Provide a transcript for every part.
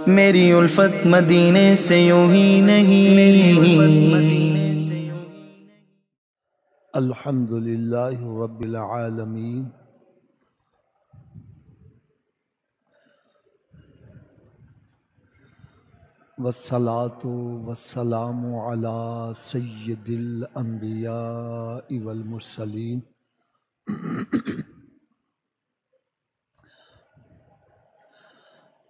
میری الفت مدینے سے یوں ہی نہیں۔ الحمدللہ رب العالمین، والصلاة والسلام علی سید الانبیاء والمرسلین،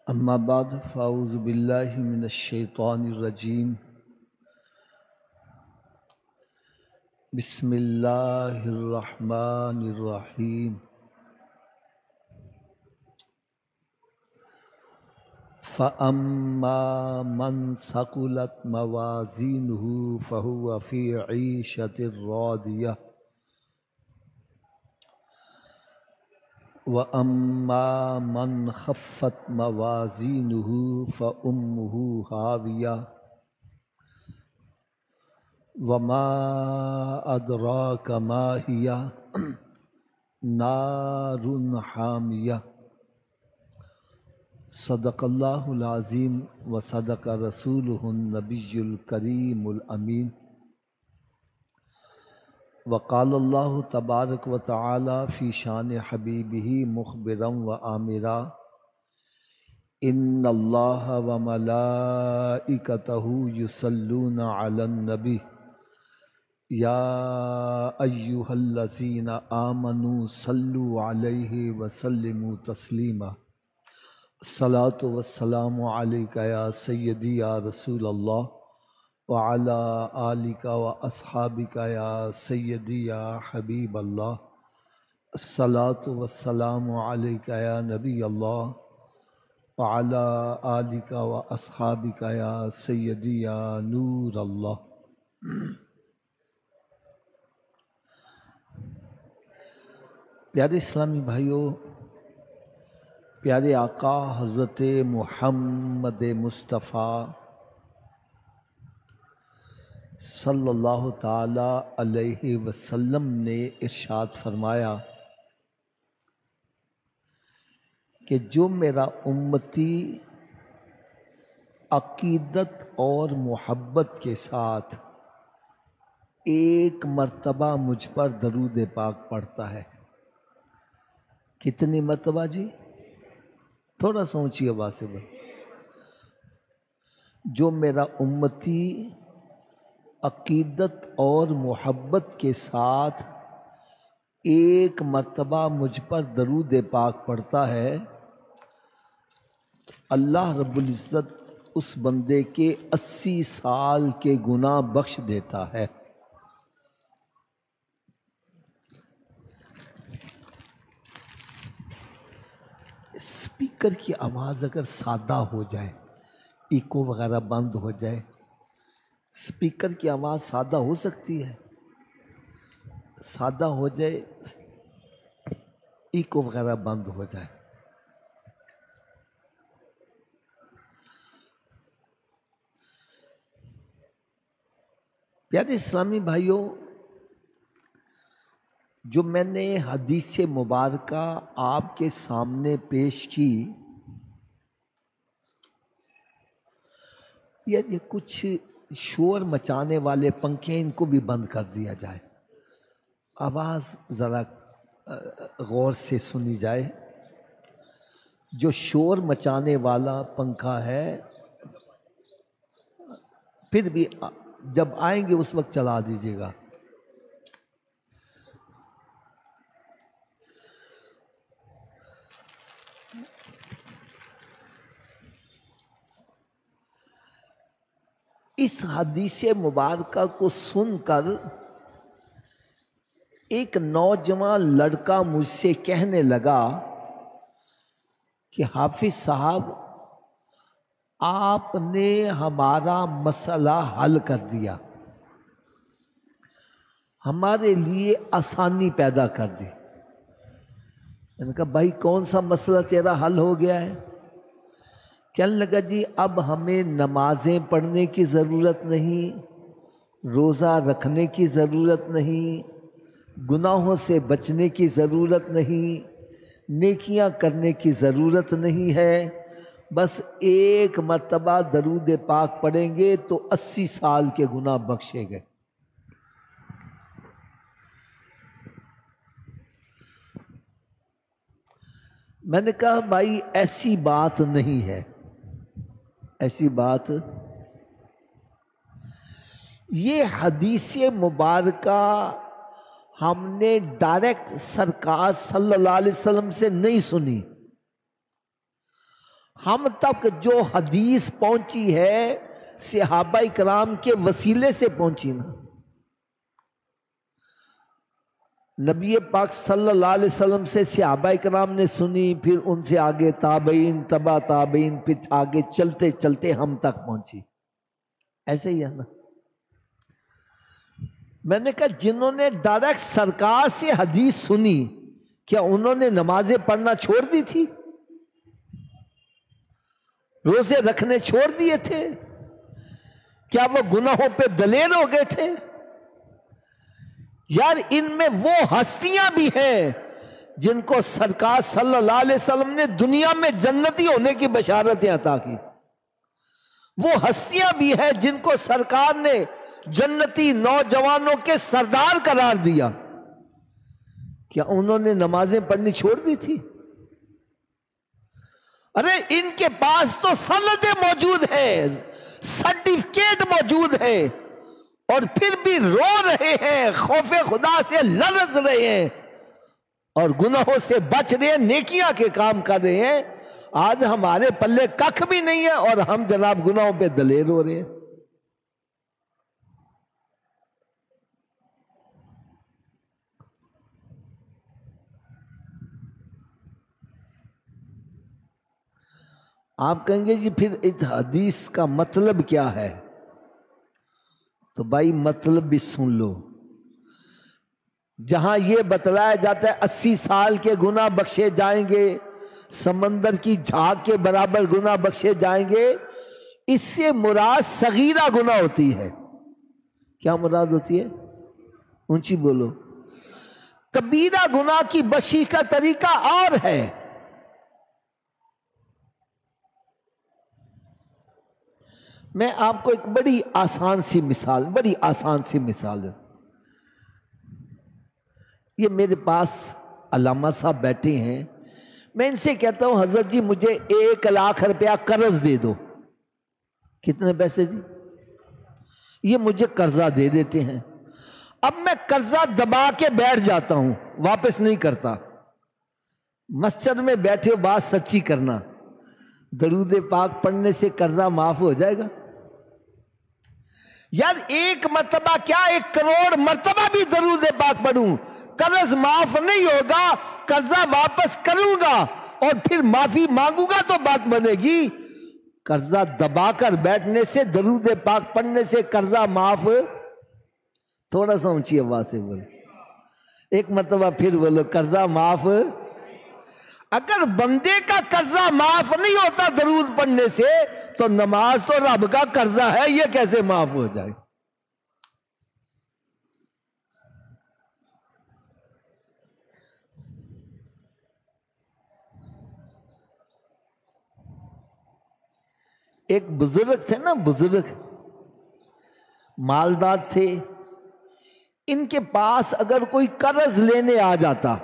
اما بعد فاعوذ باللہ من الشیطان الرجیم، بسم اللہ الرحمن الرحیم۔ فَأَمَّا مَنْ ثَقُلَتْ مَوَازِينُهُ فَهُوَ فِي عِيشَةٍ رَاضِيَةٍ وَأَمَّا مَنْ خَفَّتْ مَوَازِينُهُ فَأُمُّهُ هَاوِيَةٌ وَمَا أَدْرَاكَ مَا هِيَهْ نَارٌ حَامِيَةٌ۔ صدق اللہ العظیم وصدق رسولہ النبی الکریم الامین، وقال اللہ تبارک و تعالی فی شان حبیبہ مخبرا و آمرا، ان اللہ و ملائکتہ یصلون علی النبی یا ایہا الذین آمنوا صلوا علیہ وسلموا تسلیما۔ الصلاۃ والسلام علیک یا سیدی یا رسول اللہ وعلی آلک و اصحابک یا سیدی یا حبیب اللہ۔ الصلاۃ والسلام علیک یا نبی اللہ وعلی آلک و اصحابک یا سیدی یا نور اللہ۔ پیارے اسلامی بھائیوں، پیارے آقا حضرت محمد مصطفیٰ صلی اللہ تعالی علیہ وسلم نے ارشاد فرمایا کہ جو میرا امتی عقیدت اور محبت کے ساتھ ایک مرتبہ مجھ پر درود پاک پڑھتا ہے، کتنی مرتبہ جی؟ تھوڑا سا اونچی آواز سے بول۔ جو میرا امتی عقیدت اور محبت کے ساتھ ایک مرتبہ مجھ پر درود پاک پڑھتا ہے، اللہ رب العزت اس بندے کے 80 سال کے گناہ بخش دیتا ہے۔ اسپیکر کی آواز اگر سادہ ہو جائے، ایکو وغیرہ بند ہو جائے، اسپیکر کی آواز سادہ ہو سکتی ہے؟ سادہ ہو جائے، ایکو وغیرہ بند ہو جائے۔ پیارے اسلامی بھائیوں، جو میں نے حدیث مبارکہ آپ کے سامنے پیش کی، یہ کچھ شور مچانے والے پنکھے ان کو بھی بند کر دیا جائے، آواز ذرا غور سے سنی جائے۔ جو شور مچانے والا پنکھا ہے، پھر بھی جب آئیں گے اس وقت چلا دیجیے گا۔ اس حدیث مبارکہ کو سن کر ایک نوجوان لڑکا مجھ سے کہنے لگا کہ حافظ صاحب، آپ نے ہمارا مسئلہ حل کر دیا، ہمارے لیے آسانی پیدا کر دی۔ میں نے کہا بھائی کون سا مسئلہ تیرا حل ہو گیا ہے؟ کہنے لگا جی اب ہمیں نمازیں پڑھنے کی ضرورت نہیں، روزہ رکھنے کی ضرورت نہیں، گناہوں سے بچنے کی ضرورت نہیں، نیکیاں کرنے کی ضرورت نہیں ہے، بس ایک مرتبہ درود پاک پڑھیں گے تو 80 سال کے گناہ بخشے گئے۔ میں نے کہا بھائی ایسی بات نہیں ہے، ایسی بات، یہ حدیث مبارکہ ہم نے ڈائریکٹ سرکار صلی اللہ علیہ وسلم سے نہیں سنی، ہم تک جو حدیث پہنچی ہے صحابہ کرام کے وسیلے سے پہنچی نا۔ نبی پاک صلی اللہ علیہ وسلم سے صحابہ کرام نے سنی، پھر ان سے آگے تابعین، تبع تابعین، پھر آگے چلتے چلتے ہم تک پہنچی، ایسے ہی ہے نا۔ میں نے کہا جنہوں نے ڈائریکٹ سرکار سے حدیث سنی، کیا انہوں نے نمازیں پڑھنا چھوڑ دی تھی؟ روزے رکھنے چھوڑ دیے تھے؟ کیا وہ گناہوں پہ دلیر ہو گئے تھے؟ یار ان میں وہ ہستیاں بھی ہیں جن کو سرکار صلی اللہ علیہ وسلم نے دنیا میں جنتی ہونے کی بشارتیں عطا کی، وہ ہستیاں بھی ہیں جن کو سرکار نے جنتی نوجوانوں کے سردار قرار دیا، کیا انہوں نے نمازیں پڑھنی چھوڑ دی تھی؟ ارے ان کے پاس تو سندیں موجود ہیں، سرٹیفکیٹ موجود ہے، اور پھر بھی رو رہے ہیں، خوف خدا سے لرز رہے ہیں اور گناہوں سے بچ رہے ہیں، نیکیاں کے کام کر رہے ہیں۔ آج ہمارے پلے ککھ بھی نہیں ہے اور ہم جناب گناہوں پہ دلیر ہو رہے ہیں۔ آپ کہیں گے جی پھر اس حدیث کا مطلب کیا ہے؟ تو بھائی مطلب بھی سن لو۔ جہاں یہ بتلایا جاتا ہے 80 سال کے گناہ بخشے جائیں گے، سمندر کی جھاگ کے برابر گناہ بخشے جائیں گے، اس سے مراد صغیرہ گناہ ہوتی ہے۔ کیا مراد ہوتی ہے؟ اونچی بولو۔ کبیرہ گناہ کی بخشش کا طریقہ اور ہے۔ میں آپ کو ایک بڑی آسان سی مثال ہے۔ یہ میرے پاس علامہ صاحب بیٹھے ہیں، میں ان سے کہتا ہوں حضرت جی مجھے 1 لاکھ روپیہ قرض دے دو۔ کتنے پیسے جی؟ یہ مجھے قرضہ دے دیتے ہیں۔ اب میں قرضہ دبا کے بیٹھ جاتا ہوں، واپس نہیں کرتا۔ مسجد میں بیٹھے ہو، بات سچی کرنا، درود پاک پڑھنے سے قرضہ معاف ہو جائے گا؟ یار 1 مرتبہ کیا 1 کروڑ مرتبہ بھی درود پاک پڑھوں، قرض معاف نہیں ہوگا، قرضہ واپس کروں گا اور پھر معافی مانگوں گا تو بات بنے گی۔ قرضہ دبا کر بیٹھنے سے، درود پاک پڑھنے سے قرضہ معاف؟ تھوڑا سا اونچی آواز سے بولو، 1 مرتبہ پھر بولو، قرضہ معاف؟ اگر بندے کا قرضہ معاف نہیں ہوتا درود پڑھنے سے، تو نماز تو رب کا قرضہ ہے، یہ کیسے معاف ہو جائے؟ ایک بزرگ تھے نا، بزرگ مالدار تھے، ان کے پاس اگر کوئی قرض لینے آ جاتا،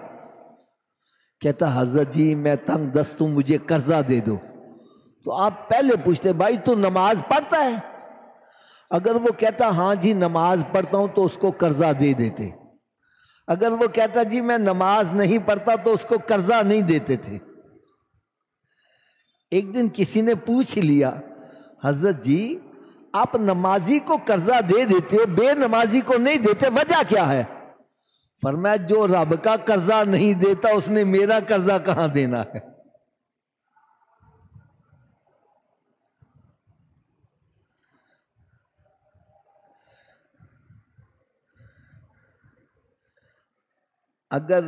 کہتا حضرت جی میں تنگ دست ہوں، مجھے قرضہ دے دو، تو آپ پہلے پوچھتے بھائی تو نماز پڑھتا ہے؟ اگر وہ کہتا ہاں جی نماز پڑھتا ہوں تو اس کو قرضہ دے دیتے۔ اگر وہ کہتا جی میں نماز نہیں پڑھتا تو اس کو قرضہ نہیں دیتے تھے۔ ایک دن کسی نے پوچھ لیا حضرت جی آپ نمازی کو قرضہ دے دیتے ہو، بے نمازی کو نہیں دیتے، وجہ کیا ہے؟ فرمایا جو رب کا قرضہ نہیں دیتا اس نے میرا قرضہ کہاں دینا ہے؟ اگر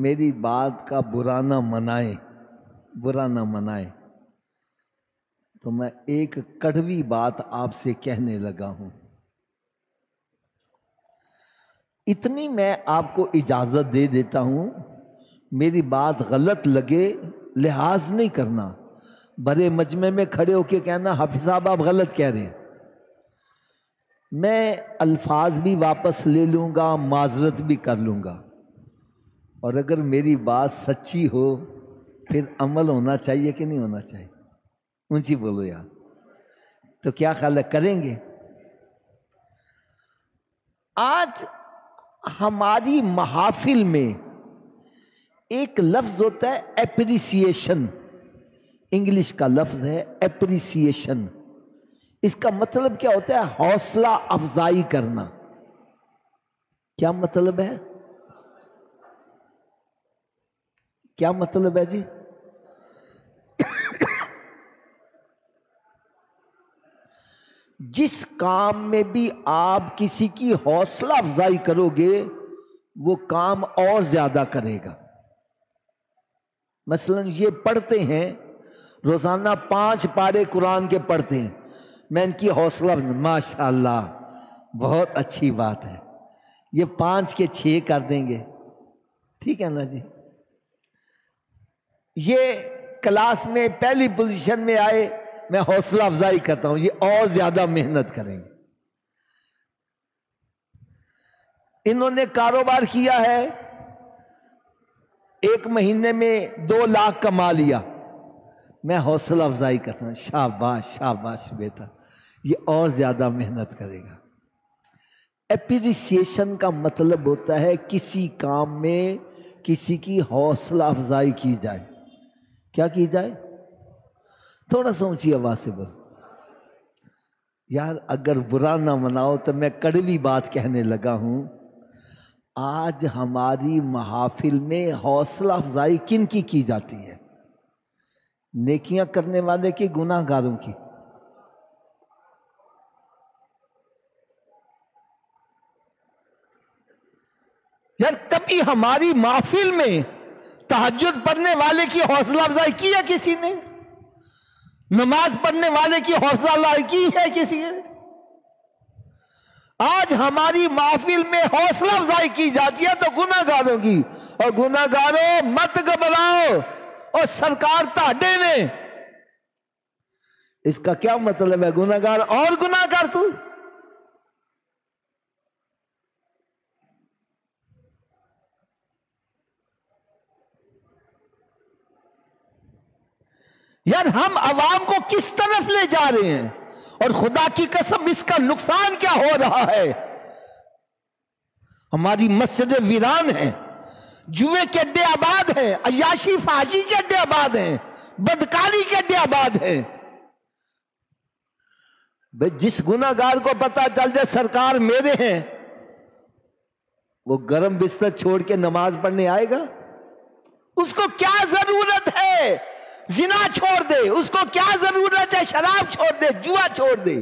میری بات کا برا نہ منائیں تو میں ایک کڑوی بات آپ سے کہنے لگا ہوں، اتنی میں آپ کو اجازت دے دیتا ہوں، میری بات غلط لگے لحاظ نہیں کرنا، بڑے مجمع میں کھڑے ہو کے کہنا حافظ صاحب آپ غلط کہہ رہے ہیں، میں الفاظ بھی واپس لے لوں گا، معذرت بھی کر لوں گا، اور اگر میری بات سچی ہو پھر عمل ہونا چاہیے کہ نہیں ہونا چاہیے؟ اونچی بولو یار، تو کیا خیال ہے کریں گے؟ آج ہماری محافل میں ایک لفظ ہوتا ہے اپریسیشن، انگلش کا لفظ ہے اپریسیشن، اس کا مطلب کیا ہوتا ہے؟ حوصلہ افزائی کرنا۔ کیا مطلب ہے؟ کیا مطلب ہے جی؟ جس کام میں بھی آپ کسی کی حوصلہ افزائی کرو گے وہ کام اور زیادہ کرے گا۔ مثلا یہ پڑھتے ہیں روزانہ 5 پارے قرآن کے پڑھتے ہیں، میں ان کی حوصلہ ماشاءاللہ بہت اچھی بات ہے، یہ 5 کے 6 کر دیں گے، ٹھیک ہے نا جی؟ یہ کلاس میں پہلی پوزیشن میں آئے، میں حوصلہ افزائی کرتا ہوں، یہ اور زیادہ محنت کریں گے۔ انہوں نے کاروبار کیا ہے، 1 مہینے میں 2 لاکھ کما لیا، میں حوصلہ افزائی کرتا ہوں، شاباش شاباش بیٹا، یہ اور زیادہ محنت کرے گا۔ اپریسیشن کا مطلب ہوتا ہے کسی کام میں کسی کی حوصلہ افزائی کی جائے۔ کیا کی جائے؟ تھوڑا سا اونچی آواز سے بول یار، اگر برا نہ مناؤ تو میں کڑوی بات کہنے لگا ہوں۔ آج ہماری محافل میں حوصلہ افزائی کن کی جاتی ہے؟ نیکیاں کرنے والے کی، گناہ گاروں کی؟ یار کبھی ہماری محفل میں تہجد پڑھنے والے کی حوصلہ افزائی کی ہے کسی نے؟ نماز پڑھنے والے کی حوصلہ افزائی کی ہے کسی نے؟ آج ہماری محفل میں حوصلہ افزائی کی جاتی ہے تو گناہ گاروں کی، اور گناہ گاروں مت گھبراؤ، اور سرکار تہاڈے نے۔ اس کا کیا مطلب ہے؟ گناہ گار اور گناہ گار تو؟ یار ہم عوام کو کس طرف لے جا رہے ہیں، اور خدا کی قسم اس کا نقصان کیا ہو رہا ہے؟ ہماری مسجد ویران ہیں، جوئے کے اڈے آباد ہیں، عیاشی فحاشی کے اڈے آباد ہیں، بدکاری کے اڈے آباد ہیں۔ جس گناہ گار کو پتا چل جائے سرکار میرے ہیں، وہ گرم بستر چھوڑ کے نماز پڑھنے آئے گا؟ اس کو کیا ضرورت ہے زنا چھوڑ دے، اس کو کیا ضرورت ہے شراب چھوڑ دے، جوا چھوڑ دے؟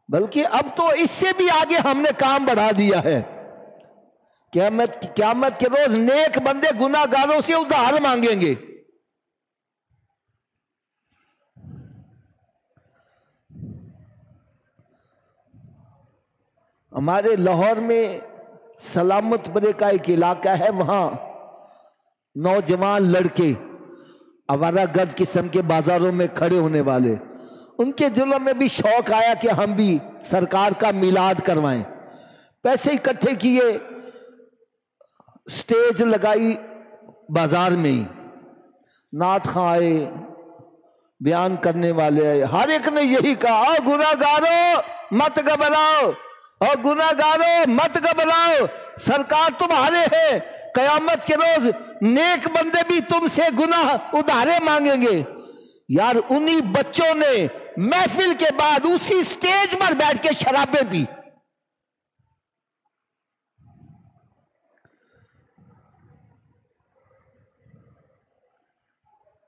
بلکہ اب تو اس سے بھی آگے ہم نے کام بڑھا دیا ہے۔ قیامت کے روز نیک بندے گناہ گاروں سے ادھار مانگیں گے۔ ہمارے لاہور میں سلامت پورے کا ایک علاقہ ہے، وہاں نوجوان لڑکے آوارہ گرد قسم کے بازاروں میں کھڑے ہونے والے، ان کے دلوں میں بھی شوق آیا کہ ہم بھی سرکار کا میلاد کروائیں۔ پیسے اکٹھے کیے، سٹیج لگائی بازار میں ہی، نعت خواں آئے، بیان کرنے والے آئے، ہر ایک نے یہی کہا، او گناہ گارو مت گھبراؤ، او گناہ گارو مت گھبراؤ، سرکار تمہارے ہیں، قیامت کے روز نیک بندے بھی تم سے گناہ ادھارے مانگیں گے۔ یار انہی بچوں نے محفل کے بعد اسی سٹیج پر بیٹھ کے شرابیں پی۔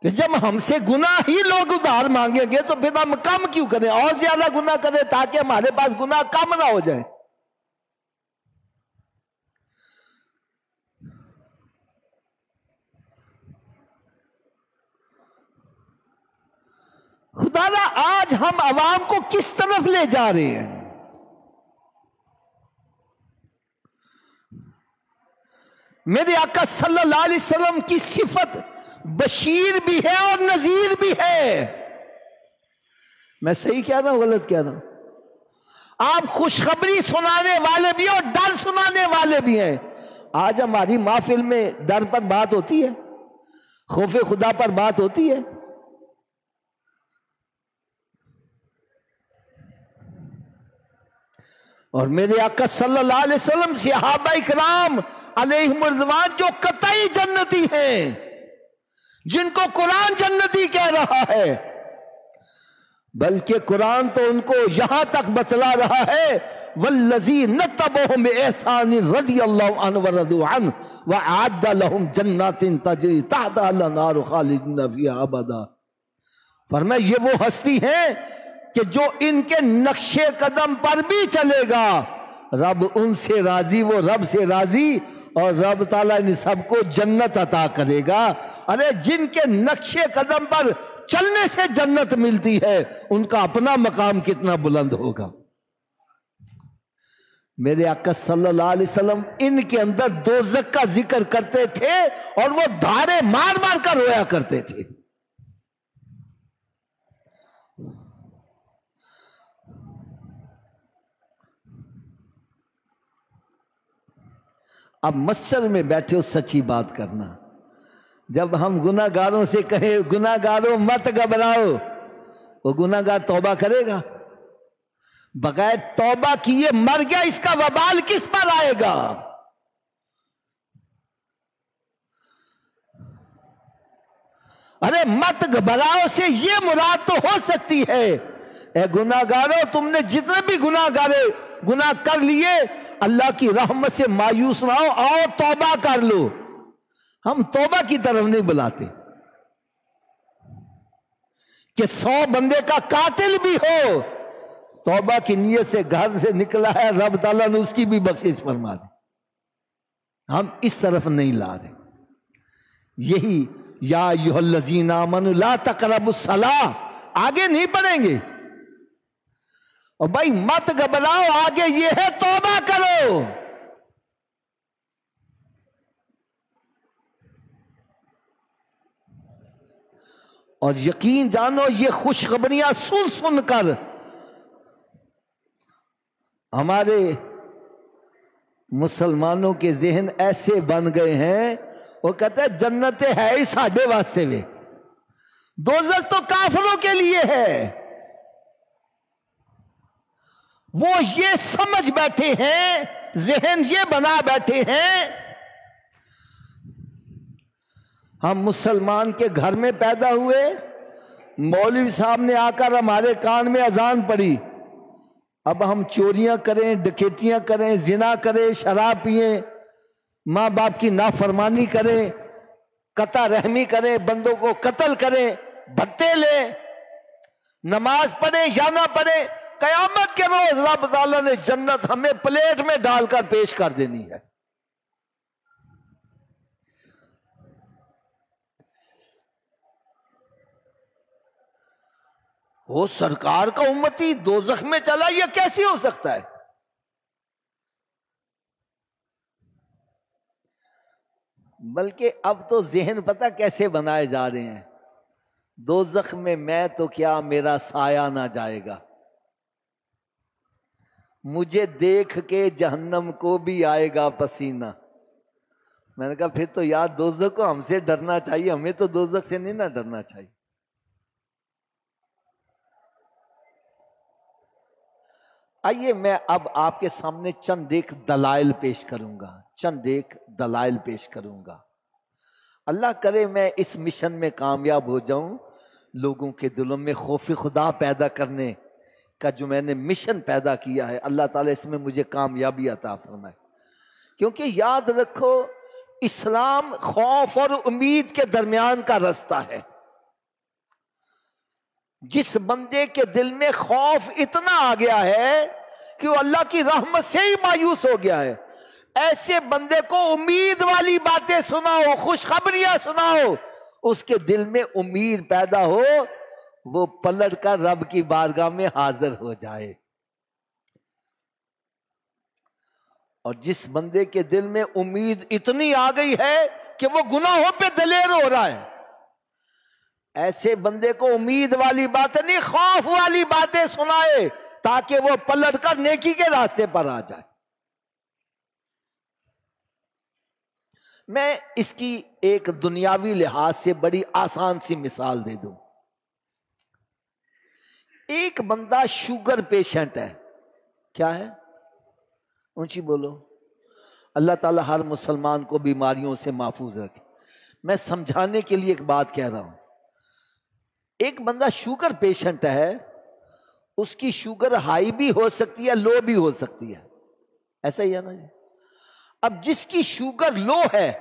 کہ جب ہم سے گناہ ہی لوگ ادھار مانگیں گے تو پھر ہم کم کیوں کریں، اور زیادہ گناہ کریں تاکہ ہمارے پاس گناہ کم نہ ہو جائے۔ خدا را آج ہم عوام کو کس طرف لے جا رہے ہیں؟ میرے آقا صلی اللہ علیہ وسلم کی صفت بشیر بھی ہے اور نذیر بھی ہے. میں صحیح کہہ رہا ہوں غلط کہہ رہا ہوں؟ آپ خوشخبری سنانے والے بھی ہیں اور ڈر سنانے والے بھی ہیں. آج ہماری محفل میں ڈر پر بات ہوتی ہے، خوف خدا پر بات ہوتی ہے. اور میرے آقا صلی اللہ علیہ وسلم صحابہ اکرام علیہم رضوان جو قطعی جنتی ہیں، جن کو قرآن جنتی کہہ رہا ہے، بلکہ قرآن تو ان کو یہاں تک بتلا رہا ہے والذین تبعهم بإحسان رضی اللہ عنہ ورضوا عنہ وأعد لهم جنات تجری تحتها الأنہار خالدین فیہا ابدا. فرمایا یہ وہ ہستی ہیں کہ جو ان کے نقش قدم پر بھی چلے گا، رب ان سے راضی، وہ رب سے راضی، اور رب تعالیٰ ان سب کو جنت عطا کرے گا. ارے جن کے نقش قدم پر چلنے سے جنت ملتی ہے، ان کا اپنا مقام کتنا بلند ہوگا. میرے آقا صلی اللہ علیہ وسلم ان کے اندر دوزخ کا ذکر کرتے تھے اور وہ دھارے مار مار کر رویا کرتے تھے. اب مسجد میں بیٹھے ہو سچی بات کرنا. جب ہم گناہ گاروں سے کہیں گناہ گاروں مت گھبراؤ، وہ گناہ گار توبہ کرے گا؟ بغیر توبہ کیے مر گیا، اس کا وبال کس پر آئے گا؟ ارے مت گھبراؤ سے یہ مراد تو ہو سکتی ہے، اے گناہ گاروں تم نے جتنے بھی گناہ کر لیے، اللہ کی رحمت سے مایوس نہ ہو، آؤ توبہ کر لو. ہم توبہ کی طرف نہیں بلاتے کہ 100 بندے کا قاتل بھی ہو، توبہ کی نیت سے گھر سے نکلا ہے، رب تعالیٰ نے اس کی بھی بخشش فرما دی. ہم اس طرف نہیں لا رہے. یہی یا ایھا الذین آمنوا لا تقربوا الصلاۃ آگے نہیں پڑھیں گے. اور بھائی مت گھبراؤ، آگے یہ ہے توبہ کرو. اور یقین جانو یہ خوشخبریاں سن سن کر ہمارے مسلمانوں کے ذہن ایسے بن گئے ہیں، وہ کہتے ہیں جنت ہے ہی ساڈے واسطے وے، دوزخ تو کافروں کے لیے ہے. وہ یہ سمجھ بیٹھے ہیں، ذہن یہ بنا بیٹھے ہیں، ہم مسلمان کے گھر میں پیدا ہوئے، مولوی صاحب نے آ کر ہمارے کان میں اذان پڑھی، اب ہم چوریاں کریں، ڈکیتیاں کریں، زنا کریں، شراب پئیں، ماں باپ کی نافرمانی کریں، قطع رحمی کریں، بندوں کو قتل کریں، بھتے لیں، نماز پڑھیں یا نہ پڑھیں، قیامت کے روز رب تعالیٰ نے جنت ہمیں پلیٹ میں ڈال کر پیش کر دینی ہے. وہ سرکار کا امتی دوزخ میں چلا، یہ کیسے ہو سکتا ہے؟ بلکہ اب تو ذہن پتہ کیسے بنائے جا رہے ہیں، دوزخ میں تو کیا میرا سایہ نہ جائے گا، مجھے دیکھ کے جہنم کو بھی آئے گا پسینہ. میں نے کہا پھر تو یار دوزخ کو ہم سے ڈرنا چاہیے، ہمیں تو دوزخ سے نہیں نہ ڈرنا چاہیے. آئیے میں اب آپ کے سامنے چند ایک دلائل پیش کروں گا. اللہ کرے میں اس مشن میں کامیاب ہو جاؤں، لوگوں کے دلوں میں خوف خدا پیدا کرنے کا جو میں نے مشن پیدا کیا ہے، اللہ تعالیٰ اس میں مجھے کامیابی عطا فرمائے. کیونکہ یاد رکھو اسلام خوف اور امید کے درمیان کا رستہ ہے. جس بندے کے دل میں خوف اتنا آ گیا ہے کہ وہ اللہ کی رحمت سے ہی مایوس ہو گیا ہے، ایسے بندے کو امید والی باتیں سناؤ، خوشخبریاں سناؤ، اس کے دل میں امید پیدا ہو، وہ پلٹ کر رب کی بارگاہ میں حاضر ہو جائے. اور جس بندے کے دل میں امید اتنی آ گئی ہے کہ وہ گناہوں پہ دلیر ہو رہا ہے، ایسے بندے کو امید والی باتیں نہیں، خوف والی باتیں سنائے تاکہ وہ پلٹ کر نیکی کے راستے پر آ جائے۔ میں اس کی ایک دنیاوی لحاظ سے بڑی آسان سی مثال دے دوں۔ ایک بندہ شوگر پیشنٹ ہے، کیا ہے؟ اونچی بولو۔ اللہ تعالیٰ ہر مسلمان کو بیماریوں سے محفوظ رکھے۔ میں سمجھانے کے لیے ایک بات کہہ رہا ہوں۔ ایک بندہ شوگر پیشنٹ ہے، اس کی شوگر ہائی بھی ہو سکتی ہے، لو بھی ہو سکتی ہے، ایسا ہی ہے نا جی؟ اب جس کی شوگر لو ہے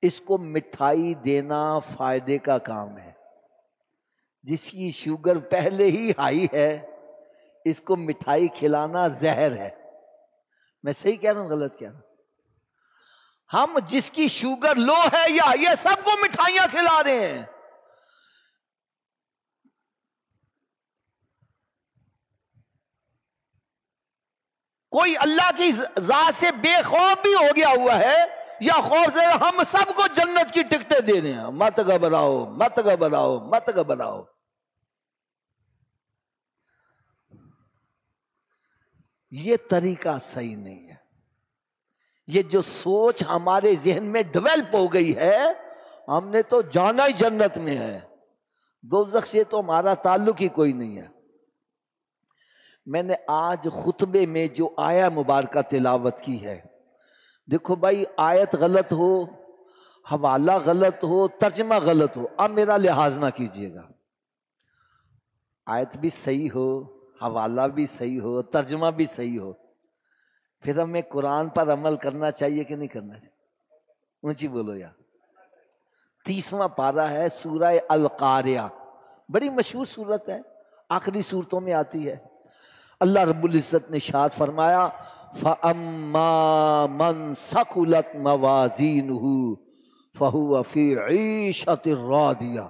اس کو مٹھائی دینا فائدے کا کام ہے، جس کی شوگر پہلے ہی ہائی ہے اس کو مٹھائی کھلانا زہر ہے۔ میں صحیح کہہ رہا ہوں غلط کہہ رہا ہوں؟ ہم جس کی شوگر لو ہے یا یہ سب کو مٹھائیاں کھلا رہے ہیں۔ کوئی اللہ کی ذات سے بے خوف بھی ہو گیا ہوا ہے یا خوف سے ہم سب کو جنت کی ٹکٹیں دے رہے ہیں، مت گھبراؤ مت گھبراؤ مت گھبراؤ۔ یہ طریقہ صحیح نہیں ہے۔ یہ جو سوچ ہمارے ذہن میں ڈیولپ ہو گئی ہے، ہم نے تو جانا ہی جنت میں ہے، دوزخ سے تو ہمارا تعلق ہی کوئی نہیں ہے۔ میں نے آج خطبے میں جو آیا مبارکہ تلاوت کی ہے، دیکھو بھائی، آیت غلط ہو، حوالہ غلط ہو، ترجمہ غلط ہو، اب میرا لحاظ نہ کیجیے گا۔ آیت بھی صحیح ہو، حوالہ بھی صحیح ہو، ترجمہ بھی صحیح ہو، پھر ہمیں قرآن پر عمل کرنا چاہیے کہ نہیں کرنا چاہیے؟ اونچی بولو یار۔ 30واں پارہ ہے سورہ القاریہ، بڑی مشہور سورت ہے، آخری سورتوں میں آتی ہے۔ اللہ رب العزت نے ارشاد فرمایا فَأَمَّا مَنْ ثَقُلَتْ مَوَازِينُهُ فَهُوَ فِي عِيشَةٍ رَاضِيَةٍ،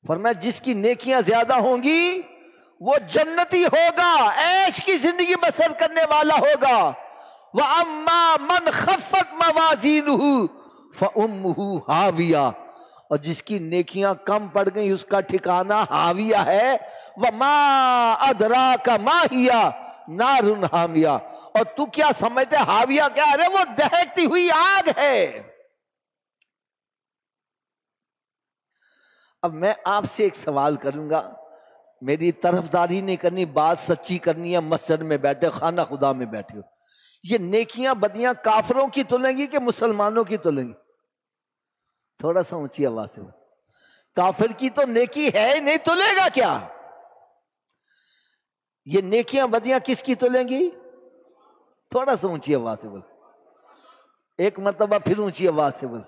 فرمایا جس کی نیکیاں زیادہ ہوں گی وہ جنتی ہوگا، عیش کی زندگی بسر کرنے والا ہوگا۔ وَأَمَّا مَنْ خَفَّتْ مَوَازِينُهُ فَأُمُّهُ هَاوِيَةٌ، اور جس کی نیکیاں کم پڑ گئی اس کا ٹھکانہ ہاویہ ہے۔ وَمَا أَدْرَاكَ مَا هِيَ نَارٌ حَامِيَةٌ، اور تو کیا سمجھتے ہاویہ کیا ہے؟ وہ دہکتی ہوئی آگ ہے۔ اب میں آپ سے ایک سوال کروں گا، میری طرفداری نہیں کرنی، بات سچی کرنی ہے، مسجد میں بیٹھے خانہ خدا میں بیٹھے ہو، یہ نیکیاں بدیاں کافروں کی تلیں گی کہ مسلمانوں کی تلیں گی؟ تھوڑا سا اونچی آواز سے، کافر کی تو نیکی ہے نہیں، تلے گا کیا؟ یہ نیکیاں بدیاں کس کی تلیں گی؟ تھوڑا سا اونچی آواز سے بول، ایک مرتبہ پھر اونچی آواز سے بول۔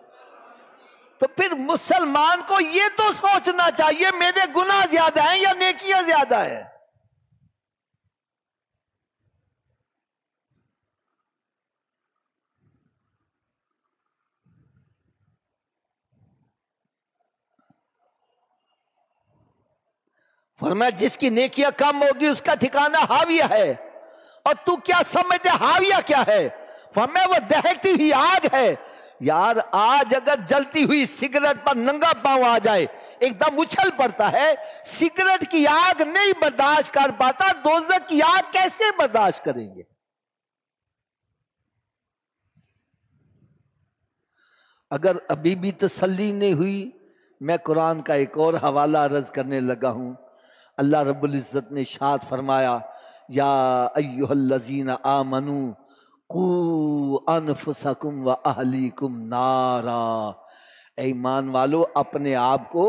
تو پھر مسلمان کو یہ تو سوچنا چاہیے میرے گناہ زیادہ ہیں یا نیکیاں زیادہ ہیں؟ فرمایا جس کی نیکیاں کم ہوگی اس کا ٹھکانہ ہاویہ ہے، اور تو کیا سمجھتے ہاویہ کیا ہے؟ فرمایا وہ دہکتی ہوئی آگ ہے۔ یار آج اگر جلتی ہوئی سگریٹ پر ننگا پاؤں آ جائے ایک دم اچھل پڑتا ہے، سگریٹ کی آگ نہیں برداشت کر پاتا، دوزخ کی آگ کیسے برداشت کریں گے؟ اگر ابھی بھی تسلی نہیں ہوئی، میں قرآن کا ایک اور حوالہ عرض کرنے لگا ہوں۔ اللہ رب العزت نے ارشاد فرمایا یا ایھا الذین آمنوا قوا انفسکم واہلیکم نارا، اے ایمان والو اپنے آپ کو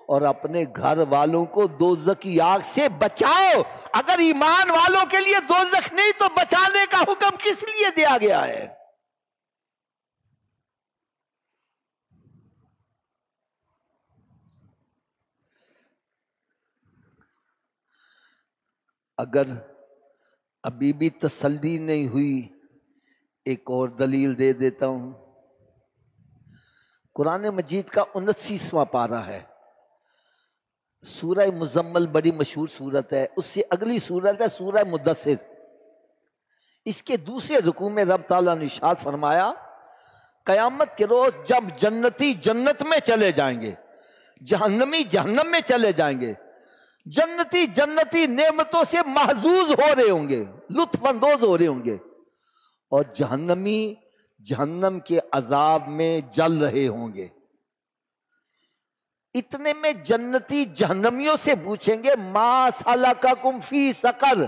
اور اپنے گھر والوں کو دوزخ کی آگ سے بچاؤ۔ اگر ایمان والوں کے لیے دوزخ نہیں تو بچانے کا حکم کس لیے دیا گیا ہے؟ اگر ابھی بھی تسلی نہیں ہوئی، ایک اور دلیل دے دیتا ہوں۔ قرآن مجید کا 29واں پارہ ہے، سورہ مزمل بڑی مشہور سورت ہے، اس سے اگلی سورت ہے سورہ مدثر۔ اس کے دوسرے رکوع میں رب تعالیٰ نے ارشاد فرمایا قیامت کے روز جب جنتی جنت میں چلے جائیں گے، جہنمی جہنم میں چلے جائیں گے، جنتی جنتی نعمتوں سے محظوظ ہو رہے ہوں گے، لطف اندوز ہو رہے ہوں گے، اور جہنمی جہنم کے عذاب میں جل رہے ہوں گے۔ اتنے میں جنتی جہنمیوں سے پوچھیں گے ما سلککم فی سقر،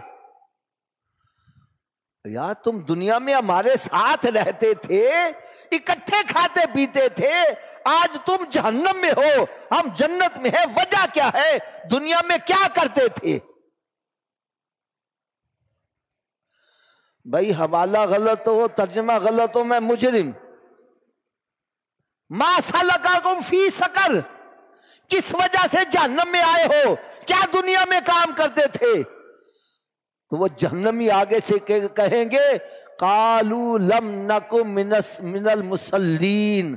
یار تم دنیا میں ہمارے ساتھ رہتے تھے، اکٹھے کھاتے پیتے تھے، آج تم جہنم میں ہو، ہم جنت میں ہیں، وجہ کیا ہے؟ دنیا میں کیا کرتے تھے؟ بھائی حوالہ غلط ہو، ترجمہ غلط ہو، میں مجرم۔ ما سلککم فی سقر، کس وجہ سے جہنم میں آئے ہو؟ کیا دنیا میں کام کرتے تھے؟ تو وہ جہنمی آگے سے کہیں گے قالوا لم نک من المصلین،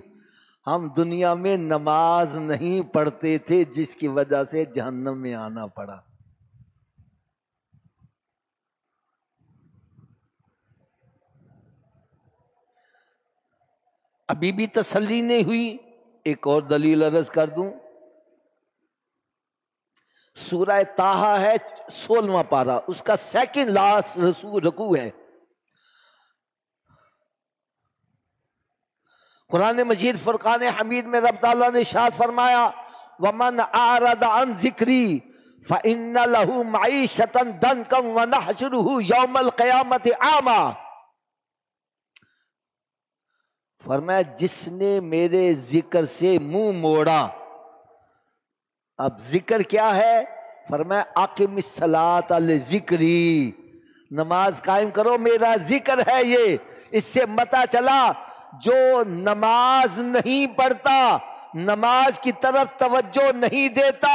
ہم دنیا میں نماز نہیں پڑھتے تھے جس کی وجہ سے جہنم میں آنا پڑا۔ ابھی بھی تسلی نہیں ہوئی، ایک اور دلیل عرض کر دوں۔ سورہ طٰہٰ ہے 16واں پارہ، اس کا سیکنڈ لاسٹ رکوع ہے۔ قرآن مجید فرقان حمید میں رب تعالیٰ نے ارشاد فرمایا وَمَنْ أَعْرَضَ عَنْ ذِكْرِي فَإِنَّ لَهُ مَعِيشَةً ضَنْكًا وَنَحْشُرُهُ يَوْمَ الْقِيَامَةِ أَعْمَىٰ، فرمایا جس نے میرے ذکر سے منہ موڑا۔ اب ذکر کیا ہے؟ فرمایا اقم الصلاۃ لذکری، نماز قائم کرو، میرا ذکر ہے یہ۔ اس سے پتہ چلا جو نماز نہیں پڑھتا، نماز کی طرف توجہ نہیں دیتا،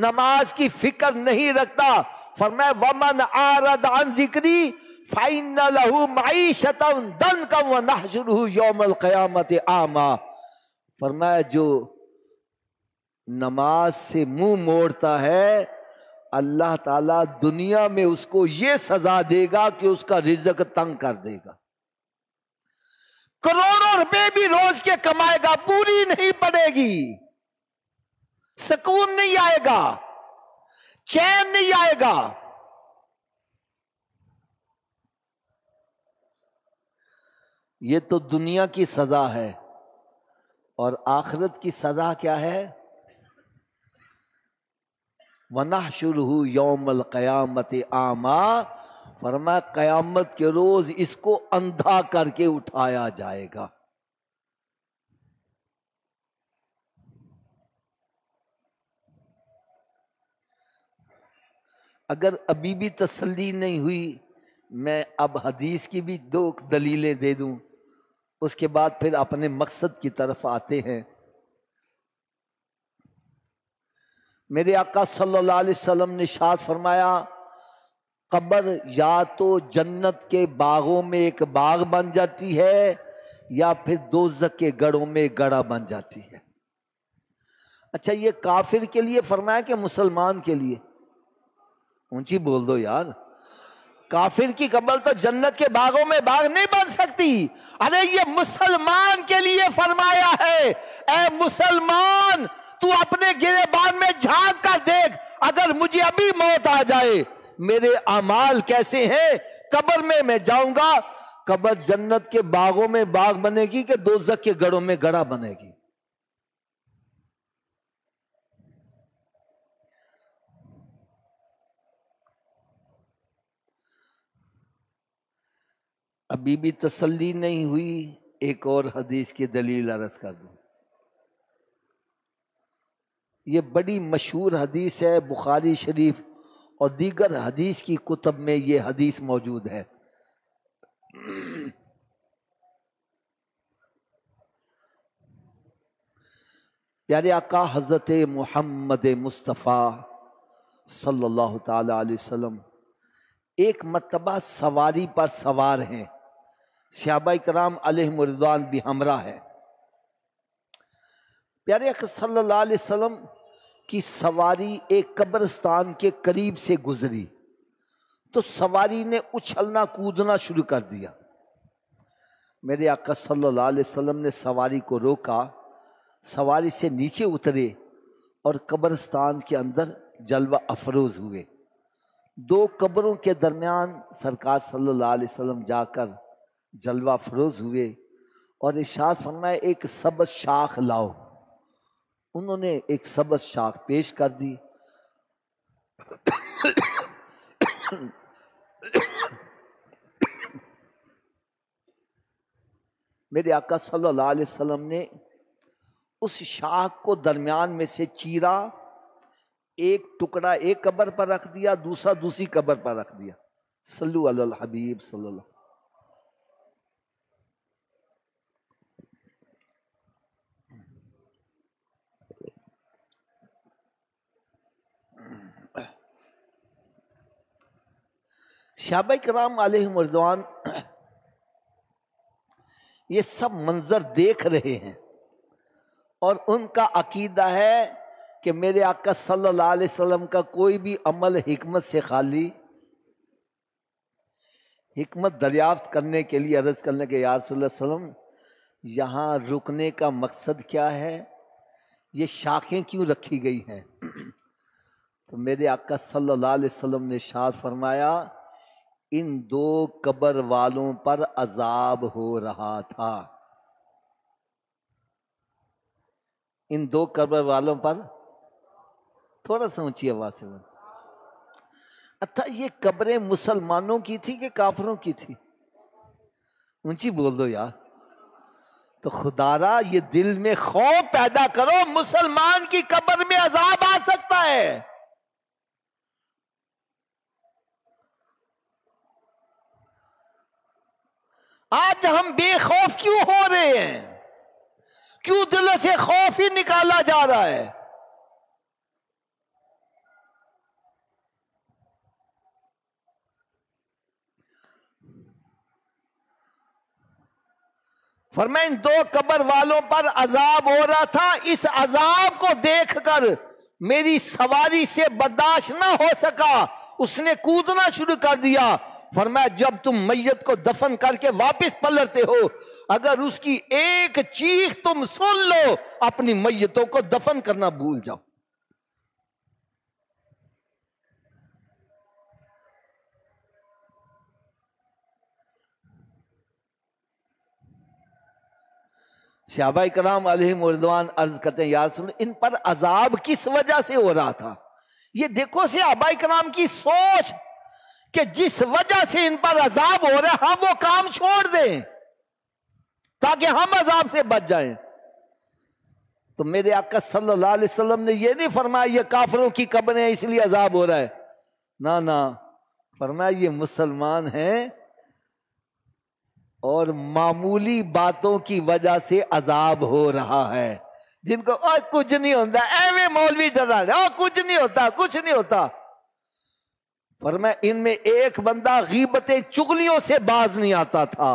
نماز کی فکر نہیں رکھتا، فرمایا ومن اعرض عن ذکری فإن له معیشة ضنکا ونحشره یوم القیامة اعمیٰ، فرمایا جو نماز سے منہ موڑتا ہے اللہ تعالیٰ دنیا میں اس کو یہ سزا دے گا کہ اس کا رزق تنگ کر دے گا، کروڑوں روپے بھی روز کے کمائے گا، پوری نہیں پڑے گی، سکون نہیں آئے گا، چین نہیں آئے گا۔ یہ تو دنیا کی سزا ہے، اور آخرت کی سزا کیا ہے؟ وَنَحْشُرُهُ يَوْمَ الْقِيَامَةِ أَعْمَىٰ، فرمایا قیامت کے روز اس کو اندھا کر کے اٹھایا جائے گا۔ اگر ابھی بھی تسلی نہیں ہوئی، میں اب حدیث کی بھی 2 دلیلیں دے دوں، اس کے بعد پھر اپنے مقصد کی طرف آتے ہیں۔ میرے آقا صلی اللہ علیہ وسلم نے ارشاد فرمایا قبر یا تو جنت کے باغوں میں ایک باغ بن جاتی ہے یا پھر دوزخ کے گڑھوں میں گڑھا بن جاتی ہے۔ اچھا یہ کافر کے لیے فرمایا کہ مسلمان کے لیے؟ اونچی بول دو یار، کافر کی قبر تو جنت کے باغوں میں باغ نہیں بن سکتی، ارے یہ مسلمان کے لیے فرمایا ہے۔ اے مسلمان تو اپنے گریبان میں جھانک کر دیکھ، اگر مجھے ابھی موت آ جائے میرے اعمال کیسے ہیں، قبر میں جاؤں گا، قبر جنت کے باغوں میں باغ بنے گی کہ دوزخ کے گڑھوں میں گڑھا بنے گی؟ ابھی بھی تسلی نہیں ہوئی، ایک اور حدیث کی دلیل عرض کر دوں۔ یہ بڑی مشہور حدیث ہے، بخاری شریف اور دیگر حدیث کی کتب میں یہ حدیث موجود ہے۔ پیارے آقا حضرت محمد مصطفیٰ صلی اللہ تعالی علیہ وسلم ایک مرتبہ سواری پر سوار ہیں، صحابہ کرام علیہم رضوان بھی ہمراہ ہے۔ پیارے آقا صلی اللہ علیہ وسلم کی سواری ایک قبرستان کے قریب سے گزری تو سواری نے اچھلنا کودنا شروع کر دیا۔ میرے آقا صلی اللہ علیہ وسلم نے سواری کو روکا، سواری سے نیچے اترے اور قبرستان کے اندر جلوہ افروز ہوئے. دو قبروں کے درمیان سرکار صلی اللہ علیہ وسلم جا کر جلوہ افروز ہوئے اور ارشاد فرمایا ایک سبز شاخ لاؤ. انہوں نے ایک سبز شاخ پیش کر دی. میرے آقا صلی اللہ علیہ وسلم نے اس شاخ کو درمیان میں سے چیرا، ایک ٹکڑا ایک قبر پر رکھ دیا، دوسرا دوسری قبر پر رکھ دیا. صلو علی الحبیب صلی اللہ. صحابہ کرام علیہم رضوان یہ سب منظر دیکھ رہے ہیں اور ان کا عقیدہ ہے کہ میرے آقا صلی اللہ علیہ وسلم کا کوئی بھی عمل حکمت سے خالی. حکمت دریافت کرنے کے لیے عرض کرنے کے یا رسول اللہ صلی اللہ علیہ وسلم یہاں رکنے کا مقصد کیا ہے، یہ شاخیں کیوں رکھی گئی ہیں؟ تو میرے آقا صلی اللہ علیہ وسلم نے ارشاد فرمایا ان دو قبر والوں پر عذاب ہو رہا تھا. ان دو قبر والوں پر، تھوڑا سا اونچی آواز سے بول. اچھا یہ قبریں مسلمانوں کی تھی کہ کافروں کی تھی؟ اونچی بول دو یار. تو خدا را یہ دل میں خوف پیدا کرو، مسلمان کی قبر میں عذاب آ سکتا ہے. آج ہم بے خوف کیوں ہو رہے ہیں؟ کیوں دلوں سے خوف ہی نکالا جا رہا ہے؟ فرمائیں ان دو قبر والوں پر عذاب ہو رہا تھا. اس عذاب کو دیکھ کر میری سواری سے برداشت نہ ہو سکا، اس نے کودنا شروع کر دیا. فرمایا جب تم میت کو دفن کر کے واپس پلٹتے ہو، اگر اس کی ایک چیخ تم سن لو، اپنی میتوں کو دفن کرنا بھول جاؤ. صحابہ کرام علیہم رضوان عرض کرتے ہیں یا رسول اللہ ان پر عذاب کس وجہ سے ہو رہا تھا؟ یہ دیکھو صحابہ کرام کی سوچ کہ جس وجہ سے ان پر عذاب ہو رہا ہے ہم وہ کام چھوڑ دیں تاکہ ہم عذاب سے بچ جائیں. تو میرے آقا صلی اللہ علیہ وسلم نے یہ نہیں فرمایا یہ کافروں کی قبریں اس لیے عذاب ہو رہا ہے، نہ فرمایا یہ مسلمان ہیں اور معمولی باتوں کی وجہ سے عذاب ہو رہا ہے. جن کو کچھ نہیں ہوتا، ایویں مولوی ڈرا رہے کچھ نہیں ہوتا کچھ نہیں ہوتا. فرمایا ان میں ایک بندہ غیبتیں چغلیوں سے باز نہیں آتا تھا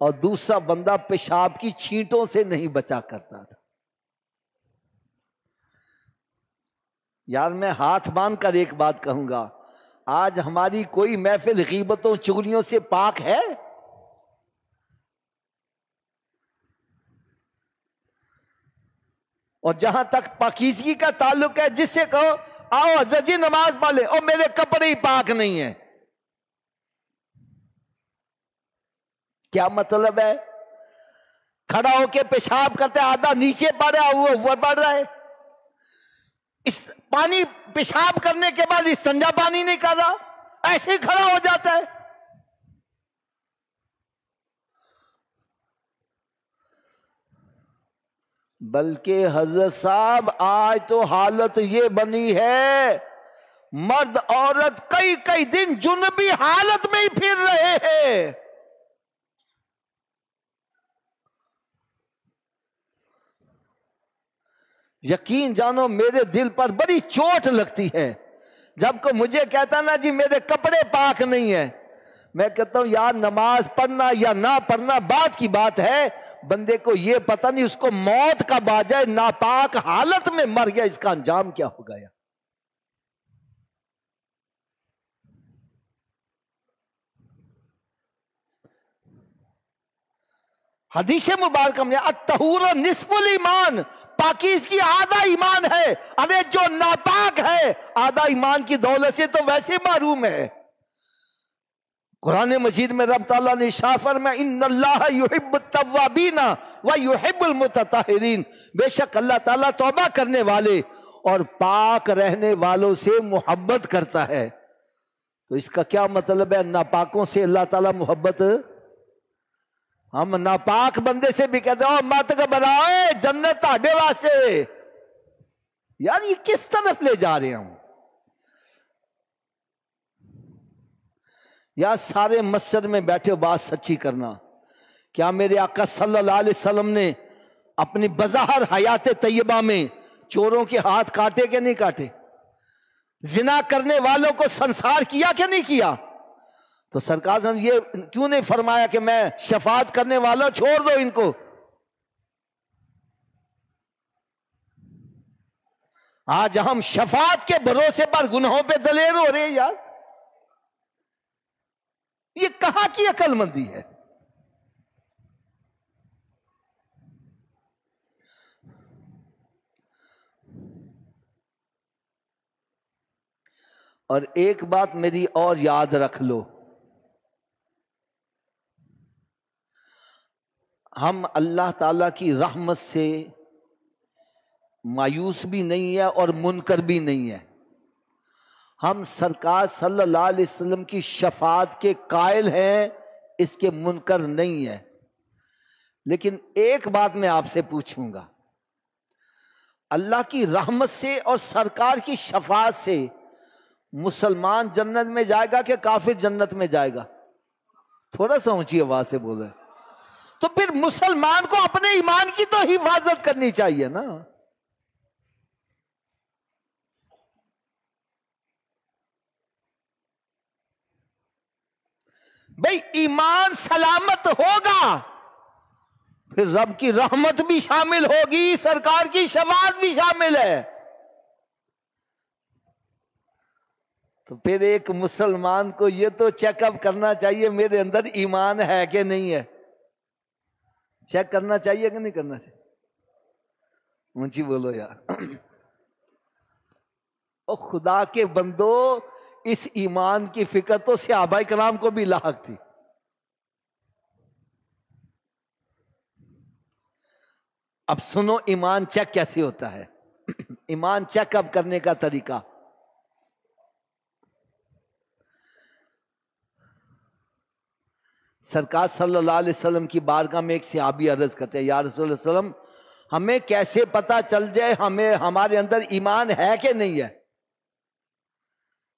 اور دوسرا بندہ پیشاب کی چھینٹوں سے نہیں بچا کرتا تھا. یار میں ہاتھ باندھ کر ایک بات کہوں گا، آج ہماری کوئی محفل غیبتوں چغلیوں سے پاک ہے؟ اور جہاں تک پاکیزگی کا تعلق ہے، جس سے کہو آؤ حضرت جی نماز پڑھ لیں، اور میرے کپڑے ہی پاک نہیں ہیں، کیا مطلب ہے؟ کھڑا ہو کے پیشاب کرتے آدھا نیچے پڑ رہا ہے وہ اوپر پڑ رہا ہے. اس پانی پیشاب کرنے کے بعد استنجا پانی نہیں کر رہا، ایسے ہی کھڑا ہو جاتا ہے. بلکہ حضرت صاحب آج تو حالت یہ بنی ہے مرد عورت کئی کئی دن جنبی حالت میں ہی پھر رہے ہیں. یقین جانو میرے دل پر بڑی چوٹ لگتی ہے جب کوئی مجھے کہتا نا جی میرے کپڑے پاک نہیں ہیں. میں کہتا ہوں یار نماز پڑھنا یا نہ پڑھنا بات کی بات ہے، بندے کو یہ پتہ نہیں اس کو موت کب آ جائے، ناپاک حالت میں مر گیا اس کا انجام کیا ہو گیا. حدیث مبارکہ میں الطہور نصف الایمان، پاکی اس کی آدھا ایمان ہے. ارے جو ناپاک ہے آدھا ایمان کی دولت سے تو ویسے محروم ہے. قرآن مجید میں رب تعالیٰ نے ارشاد فرمایا ان اللہ یحب التوابین و یحب المتطہرین، بے شک اللہ تعالیٰ توبہ کرنے والے اور پاک رہنے والوں سے محبت کرتا ہے. تو اس کا کیا مطلب ہے؟ ناپاکوں سے اللہ تعالیٰ محبت. ہم ناپاک بندے سے بھی کہتے ہیں مت گھبراؤ جنت تہاڈے واسطے. یار یہ کس طرف لے جا رہے ہوں؟ یار سارے مسجد میں بیٹھے ہو بات سچی کرنا. کیا میرے آقا صلی اللہ علیہ وسلم نے اپنی بظاہر حیات طیبہ میں چوروں کے ہاتھ کاٹے کہ نہیں کاٹے؟ زنا کرنے والوں کو سنسار کیا کہ نہیں کیا؟ تو سرکار نے یہ کیوں نہیں فرمایا کہ میں شفاعت کرنے والوں چھوڑ دو ان کو؟ آج ہم شفاعت کے بھروسے پر گناہوں پہ دلیر ہو رہے ہیں. یار یہ کہاں کی عقل مندی ہے؟ اور ایک بات میری اور یاد رکھ لو، ہم اللہ تعالی کی رحمت سے مایوس بھی نہیں ہے اور منکر بھی نہیں ہے. ہم سرکار صلی اللہ علیہ وسلم کی شفاعت کے قائل ہیں، اس کے منکر نہیں ہے. لیکن ایک بات میں آپ سے پوچھوں گا، اللہ کی رحمت سے اور سرکار کی شفاعت سے مسلمان جنت میں جائے گا کہ کافر جنت میں جائے گا؟ تھوڑا سا اونچی آواز سے بولے. تو پھر مسلمان کو اپنے ایمان کی تو حفاظت کرنی چاہیے نا. بھئی ایمان سلامت ہوگا پھر رب کی رحمت بھی شامل ہوگی، سرکار کی شفاعت بھی شامل ہے. تو پھر ایک مسلمان کو یہ تو چیک اپ کرنا چاہیے میرے اندر ایمان ہے کہ نہیں ہے. چیک کرنا چاہیے کہ نہیں کرنا چاہیے؟ اونچی بولو یار. او خدا کے بندو، اس ایمان کی فکر تو صحابہ کرام کو بھی لاحق تھی. اب سنو ایمان چیک کیسے ہوتا ہے. ایمان چیک اپ کرنے کا طریقہ، سرکار صلی اللہ علیہ وسلم کی بارگاہ میں ایک صحابی عرض کرتے ہیں یا رسول اللہ صلی اللہ علیہ وسلم ہمیں کیسے پتا چل جائے ہمارے اندر ایمان ہے کہ نہیں ہے؟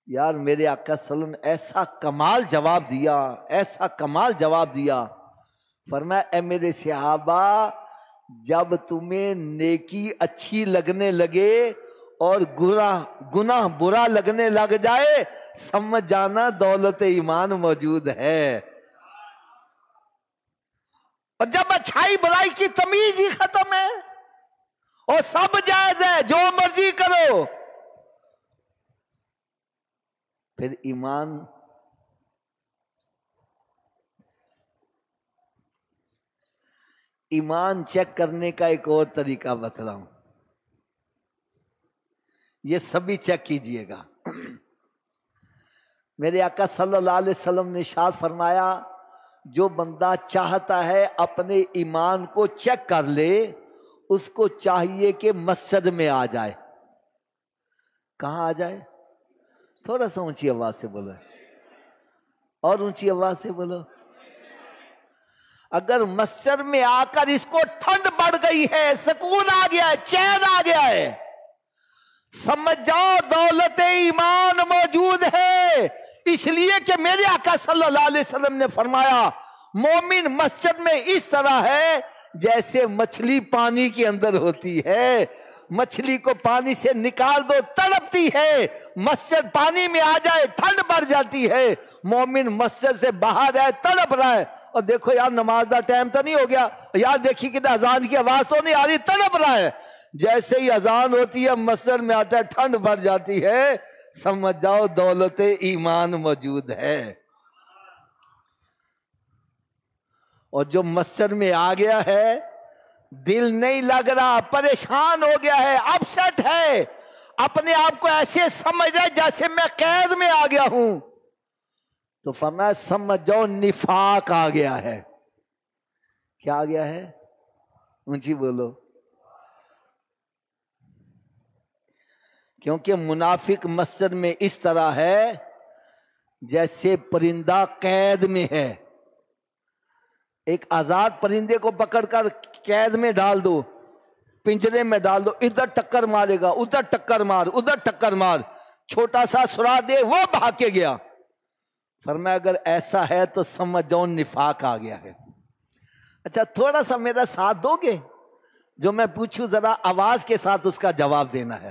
یار میرے آقا صلی اللہ علیہ وسلم ایسا کمال جواب دیا، ایسا کمال جواب دیا. فرمایا اے میرے صحابہ، جب تمہیں نیکی اچھی لگنے لگے اور گناہ برا لگنے لگ جائے سمجھ جانا دولت ایمان موجود ہے. اور جب اچھائی برائی کی تمیز ہی ختم ہے اور سب جائز ہے، جو مرضی کرو، پھر ایمان چیک کرنے کا ایک اور طریقہ بتلاؤں. یہ سبھی چیک کیجئے گا. میرے آقا صلی اللہ علیہ وسلم نے ارشاد فرمایا جو بندہ چاہتا ہے اپنے ایمان کو چیک کر لے، اس کو چاہیے کہ مسجد میں آ جائے. کہاں آ جائے؟ تھوڑا سا اونچی آواز سے بولو، اور اونچی آواز سے بولو. اگر مسجد میں آ کر اس کو ٹھنڈ پڑ گئی ہے، سکون آ گیا ہے، چین آ گیا ہے، سمجھ جاؤ دولت ایمان موجود ہے. اس لیے کہ میرے آقا صلی اللہ علیہ وسلم نے فرمایا مومن مسجد میں اس طرح ہے جیسے مچھلی پانی کے اندر ہوتی ہے. مچھلی کو پانی سے نکال دو تڑپتی ہے، مسجد پانی میں آ جائے ٹھنڈ پڑ جاتی ہے. مومن مسجد سے باہر ہے تڑپ رہا ہے، اور دیکھو یار نماز کا ٹائم تو نہیں ہو گیا، یار دیکھی کہ اذان کی آواز تو نہیں آ رہی، تڑپ رہا ہے. جیسے ہی اذان ہوتی ہے مسجد میں آتا ہے ٹھنڈ بڑھ جاتی ہے، سمجھ جاؤ دولت ایمان موجود ہے. اور جو مسجد میں آ گیا ہے دل نہیں لگ رہا، پریشان ہو گیا ہے، اپسٹ ہے، اپنے آپ کو ایسے سمجھ رہا ہے جیسے میں قید میں آ گیا ہوں، تو فرمایا سمجھ جاؤ نفاق آ گیا ہے۔ کیا آ گیا ہے؟ اونچی بولو۔ کیونکہ منافق مسجد میں اس طرح ہے جیسے پرندہ قید میں ہے۔ ایک آزاد پرندے کو پکڑ کر قید میں ڈال دو، پنجرے میں ڈال دو، ادھر ٹکر مارے گا، ادھر ٹکر مار، ادھر ٹکر مار، چھوٹا سا سرا دے وہ بھاگ کے گیا۔ فرمایا اگر ایسا ہے تو سمجھ جاؤ نفاق آ گیا ہے۔ اچھا تھوڑا سا میرا ساتھ دو گے؟ جو میں پوچھوں ذرا آواز کے ساتھ اس کا جواب دینا ہے۔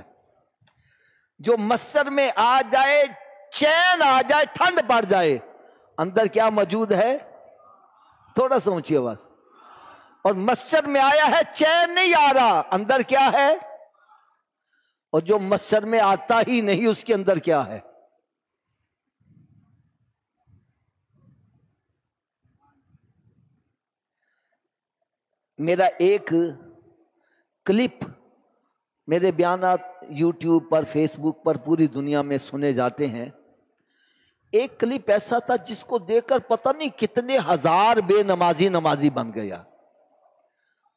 جو مسجد میں آ جائے، چین آ جائے، ٹھنڈ پڑ جائے، اندر کیا موجود ہے؟ تھوڑا سا اونچی آواز۔ اور مسجد میں آیا ہے، چین نہیں آ رہا، اندر کیا ہے؟ اور جو مسجد میں آتا ہی نہیں اس کے اندر کیا ہے؟ میرا ایک کلپ، میرے بیانات یوٹیوب پر، فیس بک پر پوری دنیا میں سنے جاتے ہیں۔ ایک کلپ ایسا تھا جس کو دیکھ کر پتہ نہیں کتنے ہزار بے نمازی بن گیا۔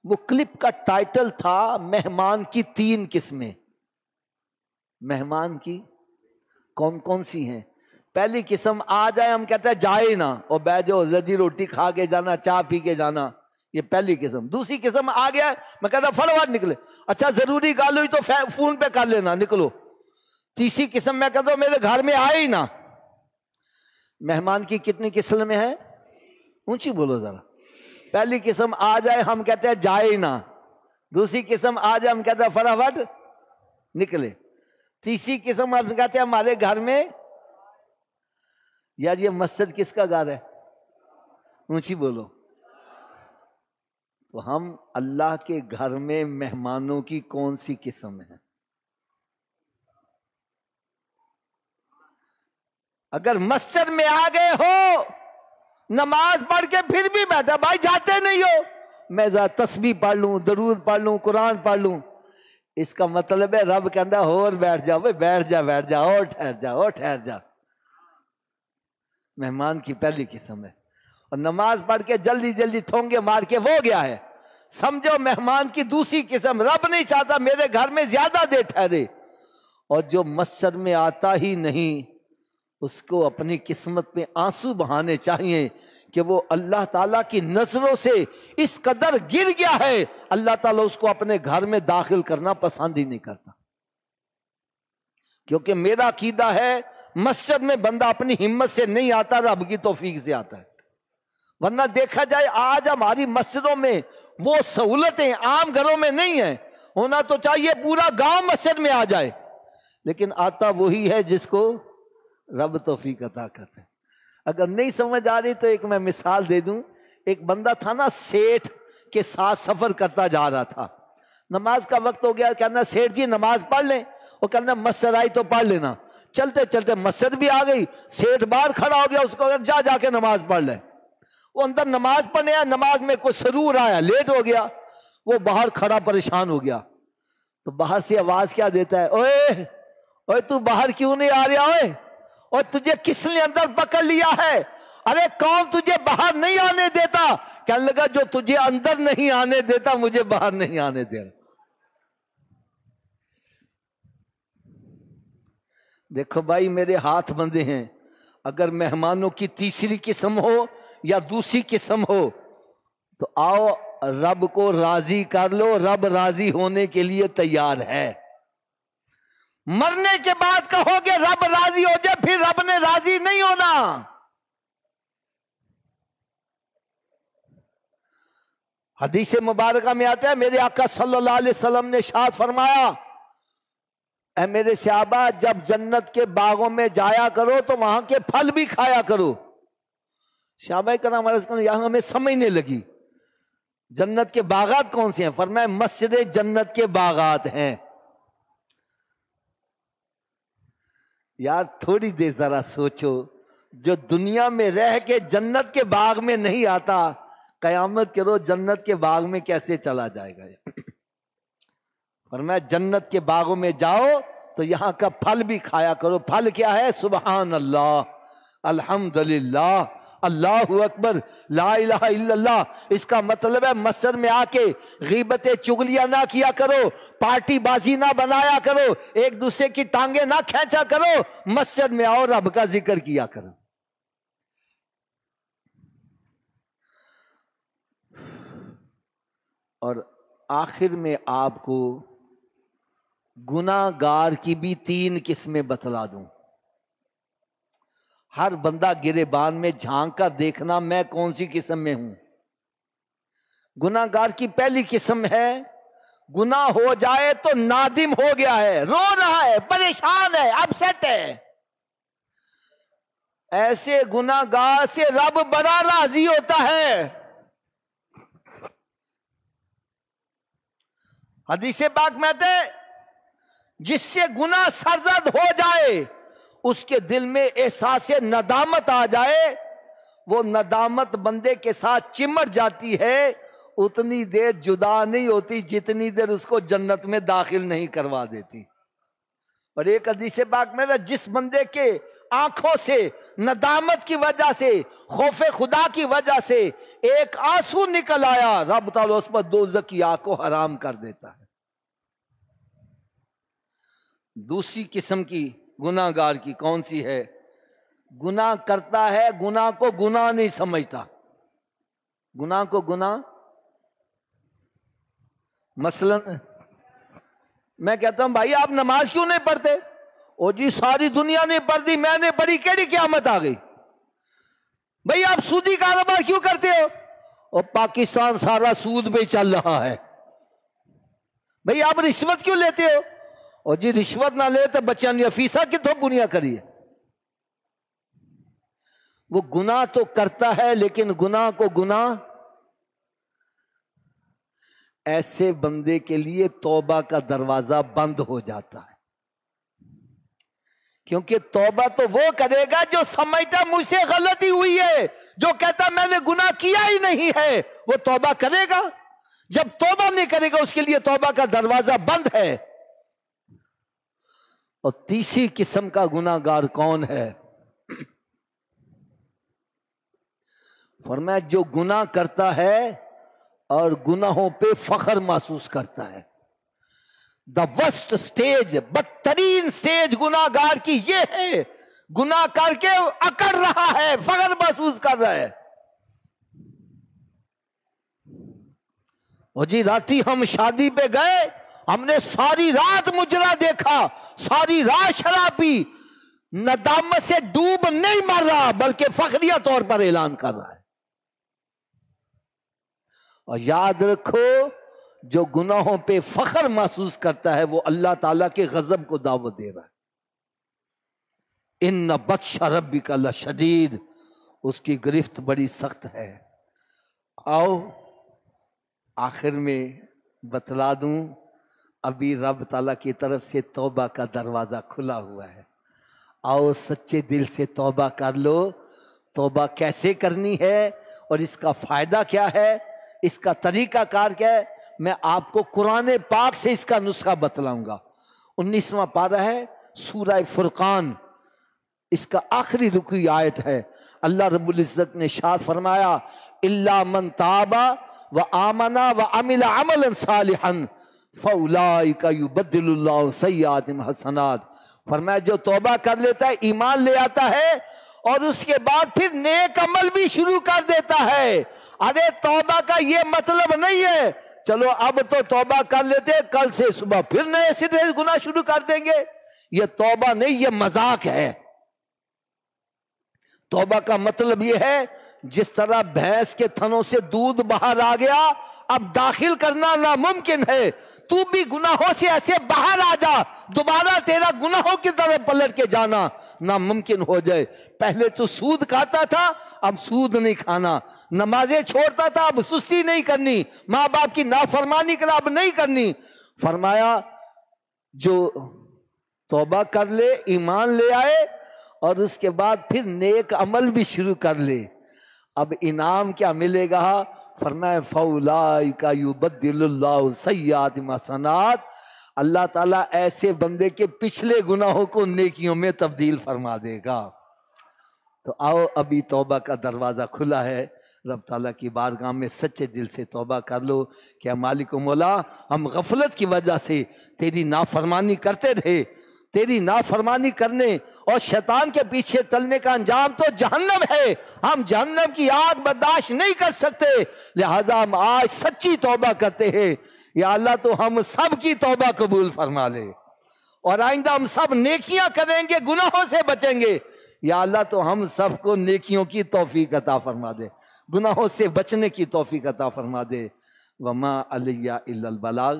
وہ کلپ کا ٹائٹل تھا مہمان کی 3 قسمیں۔ مہمان کی کون کون سی ہیں؟ پہلی قسم آ جائے، ہم کہتے ہیں جائے نہ، اور بیٹھ جاؤ، زدی روٹی کھا کے جانا، چائے پی کے جانا، یہ پہلی قسم۔ دوسری قسم آ گیا، میں کہتا ہوں فٹافٹ نکلے، اچھا ضروری گال ہوئی تو فون پہ کر لینا، نکلو۔ تیسری قسم میں کہتا ہوں میرے گھر میں آئے ہی نہ۔ مہمان کی کتنی قسمیں ہیں؟ اونچی بولو ذرا۔ پہلی قسم آ جائے، ہم کہتے ہیں جائے ہی نہ۔ دوسری قسم آ جائے، ہم کہتے ہیں فٹافٹ نکلے۔ تیسری قسم ہم کہتے ہیں ہمارے گھر میں۔ یار یہ مسجد کس کا گھر ہے؟ اونچی بولو۔ تو ہم اللہ کے گھر میں مہمانوں کی کون سی قسم ہے؟ اگر مسجد میں آ گئے ہو، نماز پڑھ کے پھر بھی بیٹھا، بھائی جاتے نہیں ہو، میں ذرا تسبیح پڑھ لوں، درود پڑھ لوں، قرآن پڑھ لوں، اس کا مطلب ہے رب کہندا اور بیٹھ جا، بیٹھ جا اور ٹھہر جا۔ مہمان کی پہلی قسم ہے۔ اور نماز پڑھ کے جلدی جلدی ٹھونگے مار کے وہ گیا ہے، سمجھو مہمان کی دوسری قسم۔ رب نہیں چاہتا میرے گھر میں زیادہ دیر ٹھہرے۔ اور جو مسجد میں آتا ہی نہیں، اس کو اپنی قسمت میں آنسو بہانے چاہیے کہ وہ اللہ تعالیٰ کی نظروں سے اس قدر گر گیا ہے، اللہ تعالیٰ اس کو اپنے گھر میں داخل کرنا پسند ہی نہیں کرتا۔ کیونکہ میرا عقیدہ ہے مسجد میں بندہ اپنی ہمت سے نہیں آتا، رب کی توفیق سے آتا ہے۔ ورنہ دیکھا جائے آج ہماری مسجدوں میں وہ سہولتیں عام گھروں میں نہیں ہیں۔ ہونا تو چاہیے پورا گاؤں مسجد میں آ جائے، لیکن آتا وہی ہے جس کو رب توفیق عطا کرتے ہیں۔ اگر نہیں سمجھ آ رہی تو ایک میں مثال دے دوں۔ ایک بندہ تھا نا، سیٹھ کے ساتھ سفر کرتا جا رہا تھا، نماز کا وقت ہو گیا، کہنا سیٹھ جی نماز پڑھ لیں، وہ کہنا مسجد آئی تو پڑھ لینا۔ چلتے چلتے مسجد بھی آ گئی، سیٹھ باہر کھڑا ہو گیا، اس کو جا کے نماز پڑھ لے۔ وہ اندر نماز پڑھنے آیا، نماز میں کوئی سرور آیا، لیٹ ہو گیا، وہ باہر کھڑا پریشان ہو گیا۔ تو باہر سے آواز کیا دیتا ہے، اوئے اوئے تو باہر کیوں نہیں آ رہا؟ اوئے اور تجھے کس نے اندر پکڑ لیا ہے؟ ارے کون تجھے باہر نہیں آنے دیتا؟ کہنے لگا جو تجھے اندر نہیں آنے دیتا مجھے باہر نہیں آنے دے رہا۔ دیکھو بھائی میرے ہاتھ بندے ہیں، اگر مہمانوں کی تیسری قسم ہو یا دوسری قسم ہو تو آؤ رب کو راضی کر لو، رب راضی ہونے کے لیے تیار ہے۔ مرنے کے بعد کہو گے رب راضی ہو جائے، پھر رب نے راضی نہیں ہونا۔ حدیث مبارکہ میں آتا ہے میرے آقا صلی اللہ علیہ وسلم نے ارشاد فرمایا، اے میرے صحابہ جب جنت کے باغوں میں جایا کرو تو وہاں کے پھل بھی کھایا کرو۔ صحابہ کرام عرض کریں یہاں ہمیں سمجھنے لگی جنت کے باغات کون سے ہیں؟ فرمایا مسجد جنت کے باغات ہیں۔ یار تھوڑی دیر ذرا سوچو، جو دنیا میں رہ کے جنت کے باغ میں نہیں آتا، قیامت کے روز جنت کے باغ میں کیسے چلا جائے گا؟ فرمایا جنت کے باغوں میں جاؤ تو یہاں کا پھل بھی کھایا کرو. پھل کیا ہے؟ سبحان اللہ، الحمدللہ، اللہ اکبر، لا الہ الا اللہ. اس کا مطلب ہے مسجد میں آ کے غیبتیں چغلیاں نہ کیا کرو، پارٹی بازی نہ بنایا کرو، ایک دوسرے کی ٹانگیں نہ کھینچا کرو، مسجد میں آؤ رب کا ذکر کیا کرو. اور آخر میں آپ کو گناہ گار کی بھی 3 قسمیں بتلا دوں. ہر بندہ گریبان میں جھانک کر دیکھنا میں کون سی قسم میں ہوں. گناہ گار کی پہلی قسم ہے گناہ ہو جائے تو نادم ہو گیا ہے، رو رہا ہے، پریشان ہے، اپسیٹ ہے. ایسے گناہ گار سے رب بڑا راضی ہوتا ہے. حدیث پاک میں ہے جس سے گناہ سرزد ہو جائے، اس کے دل میں احساس ندامت آ جائے، وہ ندامت بندے کے ساتھ چمٹ جاتی ہے، اتنی دیر جدا نہیں ہوتی جتنی دیر اس کو جنت میں داخل نہیں کروا دیتی. اور ایک حدیث پاک میں جس بندے کے آنکھوں سے ندامت کی وجہ سے، خوف خدا کی وجہ سے ایک آنسو نکل آیا، رب تعالیٰ اس پر دوزخ کی آگ کو حرام کر دیتا ہے. دوسری قسم کی گناہ گار کی کون سی ہے؟ گناہ کرتا ہے، گناہ کو گناہ نہیں سمجھتا. گناہ کو گناہ، مثلا میں کہتا ہوں بھائی آپ نماز کیوں نہیں پڑھتے؟ او جی ساری دنیا نے پڑھ دی، میں نے پڑھی، کیڑی قیامت آ گئی. بھائی آپ سودی کاروبار کیوں کرتے ہو؟ اور پاکستان سارا سود پہ چل رہا ہے. بھئی آپ رشوت کیوں لیتے ہو؟ اور جی رشوت نہ لے تو بچیاں نے فیسا کتوں پوریا کری ہے. وہ گناہ تو کرتا ہے لیکن گناہ کو گناہ. ایسے بندے کے لیے توبہ کا دروازہ بند ہو جاتا ہے، کیونکہ توبہ تو وہ کرے گا جو سمجھتا مجھ سے غلطی ہوئی ہے، جو کہتا میں نے گناہ کیا ہی نہیں ہے، وہ توبہ کرے گا. جب توبہ نہیں کرے گا اس کے لیے توبہ کا دروازہ بند ہے. اور تیسری قسم کا گناہ گار کون ہے؟ فرمایا جو گناہ کرتا ہے اور گناہوں پہ فخر محسوس کرتا ہے. دا ورسٹ سٹیج، بدترین سٹیج گناہ گار کی یہ ہے، گناہ کر کے اکڑ رہا ہے، فخر محسوس کر رہا ہے. اور جی راتی ہم شادی پہ گئے، ہم نے ساری رات مجرا دیکھا، ساری رات شراب پی، ندامت سے ڈوب نہیں مر رہا بلکہ فخریہ طور پر اعلان کر رہا ہے. اور یاد رکھو جو گناہوں پہ فخر محسوس کرتا ہے وہ اللہ تعالیٰ کے غضب کو دعوت دے رہا ہے. ان بطش ربک لشدید، اس کی گرفت بڑی سخت ہے. آؤ آخر میں بتلا دوں، ابھی رب تعالیٰ کی طرف سے توبہ کا دروازہ کھلا ہوا ہے. آؤ سچے دل سے توبہ کر لو. توبہ کیسے کرنی ہے اور اس کا فائدہ کیا ہے، اس کا طریقہ کار کیا ہے، میں آپ کو قرآن پاک سے اس کا نسخہ بتلاؤں گا. 19واں پارہ ہے سورہ فرقان، اس کا آخری رکوع آیت ہے. اللہ رب العزت نے ارشاد فرمایا الا من تاب وآمن وعمل عملا صالحا فاولئک یبدل اللہ سیئاتہم حسنات. فرمایا جو توبہ کر لیتا ہے، ایمان لے آتا ہے اور اس کے بعد پھر نیک عمل بھی شروع کر دیتا ہے. ارے توبہ کا یہ مطلب نہیں ہے چلو اب تو توبہ کر لیتے کل سے صبح پھر نئے سرے سے گناہ شروع کر دیں گے. یہ توبہ نہیں، یہ مذاق ہے. توبہ کا مطلب یہ ہے جس طرح بھینس کے تھنوں سے دودھ باہر آ گیا، اب داخل کرنا ناممکن ہے، تو بھی گناہوں سے ایسے باہر آ جا، دوبارہ تیرا گناہوں کی طرف پلٹ کے جانا ناممکن ہو جائے. پہلے تو سود کھاتا تھا، اب سود نہیں کھانا. نمازیں چھوڑتا تھا، اب سستی نہیں کرنی. ماں باپ کی نافرمانی کرا، اب نہیں کرنی. فرمایا جو توبہ کر لے، ایمان لے آئے اور اس کے بعد پھر نیک عمل بھی شروع کر لے. اب انعام کیا ملے گا؟ فرمایا فَأُولَٰئِکَ یُبَدِّلُ اللَّهُ السَّیِّئَاتِ حسنات، اللہ تعالیٰ ایسے بندے کے پچھلے گناہوں کو نیکیوں میں تبدیل فرما دے گا۔ تو آؤ ابھی توبہ کا دروازہ کھلا ہے، رب تعالیٰ کی بارگاہ میں سچے دل سے توبہ کر لو کہ مالک و مولا ہم غفلت کی وجہ سے تیری نافرمانی کرتے رہے، تیری نافرمانی کرنے اور شیطان کے پیچھے چلنے کا انجام تو جہنم ہے، ہم جہنم کی آگ برداشت نہیں کر سکتے، لہذا ہم آج سچی توبہ کرتے ہیں۔ یا اللہ تو ہم سب کی توبہ قبول فرما لے، اور آئندہ ہم سب نیکیاں کریں گے، گناہوں سے بچیں گے۔ یا اللہ تو ہم سب کو نیکیوں کی توفیق عطا فرما دے، گناہوں سے بچنے کی توفیق عطا فرما دے۔ وما علیہ الا البلاغ۔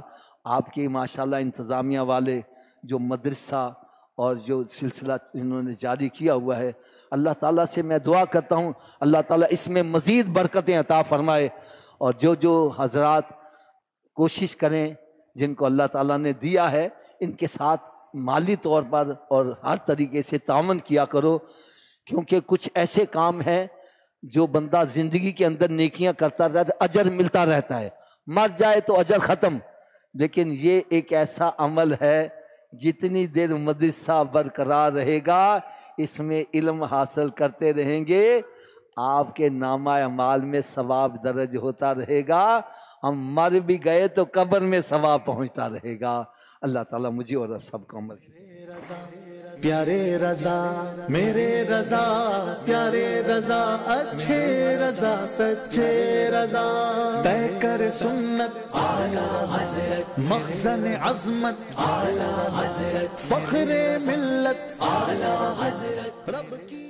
آپ کے ماشاءاللہ انتظامیہ والے جو مدرسہ اور جو سلسلہ انہوں نے جاری کیا ہوا ہے، اللہ تعالیٰ سے میں دعا کرتا ہوں اللہ تعالیٰ اس میں مزید برکتیں عطا فرمائے، اور جو حضرات کوشش کریں جن کو اللہ تعالیٰ نے دیا ہے ان کے ساتھ مالی طور پر اور ہر طریقے سے تعاون کیا کرو، کیونکہ کچھ ایسے کام ہیں جو بندہ زندگی کے اندر نیکیاں کرتا رہتا ہے، اجر ملتا رہتا ہے، مر جائے تو اجر ختم، لیکن یہ ایک ایسا عمل ہے جتنی دیر مدرسہ برقرار رہے گا اس میں علم حاصل کرتے رہیں گے، آپ کے نامہ اعمال میں ثواب درج ہوتا رہے گا، ہم مر بھی گئے تو قبر میں ثواب پہنچتا رہے گا۔ اللہ تعالیٰ مجھے اور سب کو عمل پیارے رضا میرے رضا، پیارے رضا اچھے رضا سچے رضا، طے کر سنت اعلی حضرت، مخزن عظمت اعلی حضرت، فخر ملت اعلی حضرت، رب کی